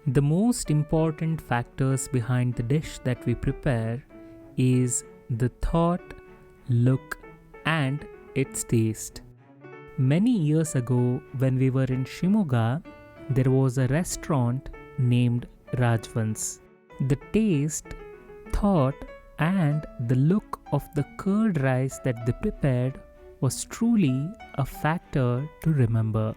The most important factors behind the dish that we prepare is the thought, look, and its taste. Many years ago, when we were in Shimoga, there was a restaurant named Rajvans. The taste, thought, and the look of the curd rice that they prepared was truly a factor to remember.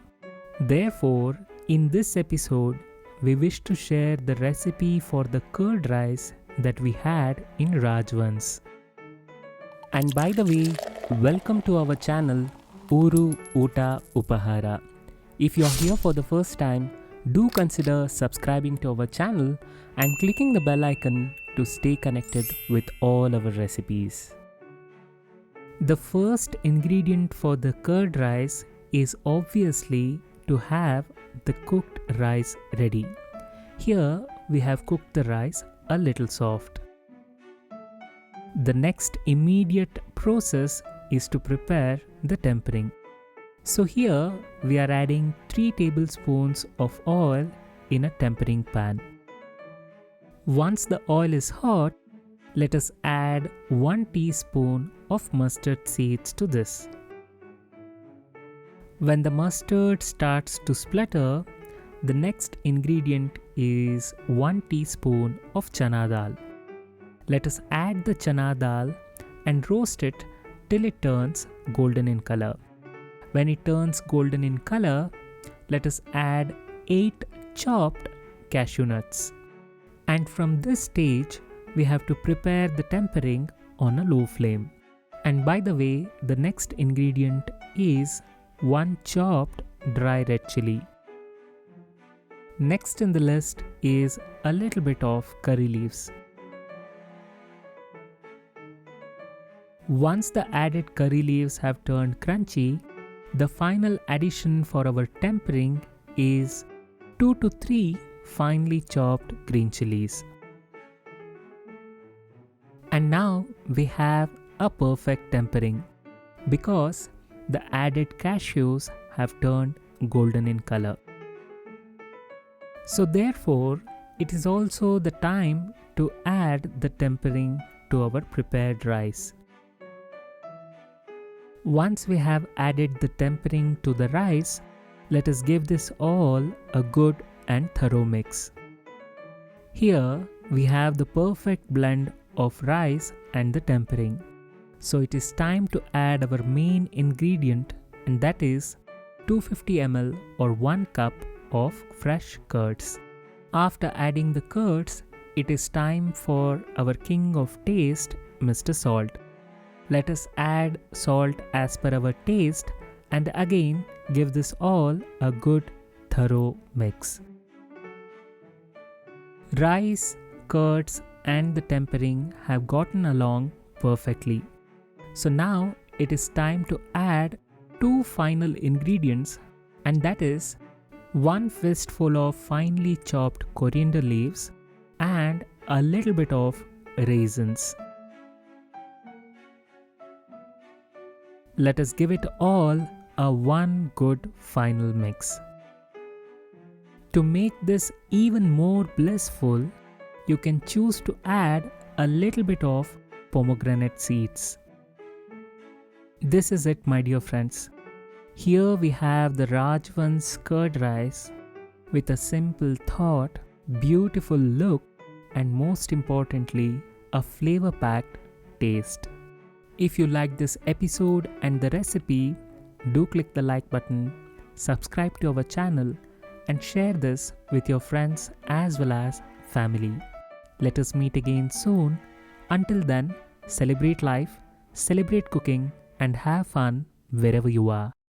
Therefore, in this episode, we wish to share the recipe for the curd rice that we had in Rajvans. And by the way, welcome to our channel Uru Uta Upahara. If you are here for the first time, do consider subscribing to our channel and clicking the bell icon to stay connected with all our recipes. The first ingredient for the curd rice is obviously to have the cooked rice ready. Here we have cooked the rice a little soft. The next immediate process is to prepare the tempering. So here we are adding 3 tablespoons of oil in a tempering pan. Once the oil is hot, let us add 1 teaspoon of mustard seeds to this. When the mustard starts to splutter, the next ingredient is 1 teaspoon of chana dal. Let us add the chana dal and roast it till it turns golden in color. When it turns golden in color, let us add 8 chopped cashew nuts. And from this stage, we have to prepare the tempering on a low flame. And by the way, the next ingredient is 1 chopped dry red chilli. Next in the list is a little bit of curry leaves. Once the added curry leaves have turned crunchy, the final addition for our tempering is 2 to 3 finely chopped green chillies. And now we have a perfect tempering because the added cashews have turned golden in color. So therefore, it is also the time to add the tempering to our prepared rice. Once we have added the tempering to the rice, let us give this all a good and thorough mix. Here we have the perfect blend of rice and the tempering. So it is time to add our main ingredient, and that is 250 ml or 1 cup of fresh curds. After adding the curds, it is time for our king of taste, Mr. Salt. Let us add salt as per our taste and again give this all a good thorough mix. Rice, curds and the tempering have gotten along perfectly. So now it is time to add 2 final ingredients, and that is 1 fistful of finely chopped coriander leaves and a little bit of raisins. Let us give it all a one good final mix. To make this even more blissful, you can choose to add a little bit of pomegranate seeds. This is it, my dear friends. Here we have the Rajvans curd rice with a simple thought, beautiful look, and most importantly, a flavor-packed taste. If you like this episode and the recipe, do click the like button, subscribe to our channel, and share this with your friends as well as family. Let us meet again soon. Until then, celebrate life, celebrate cooking, and have fun wherever you are.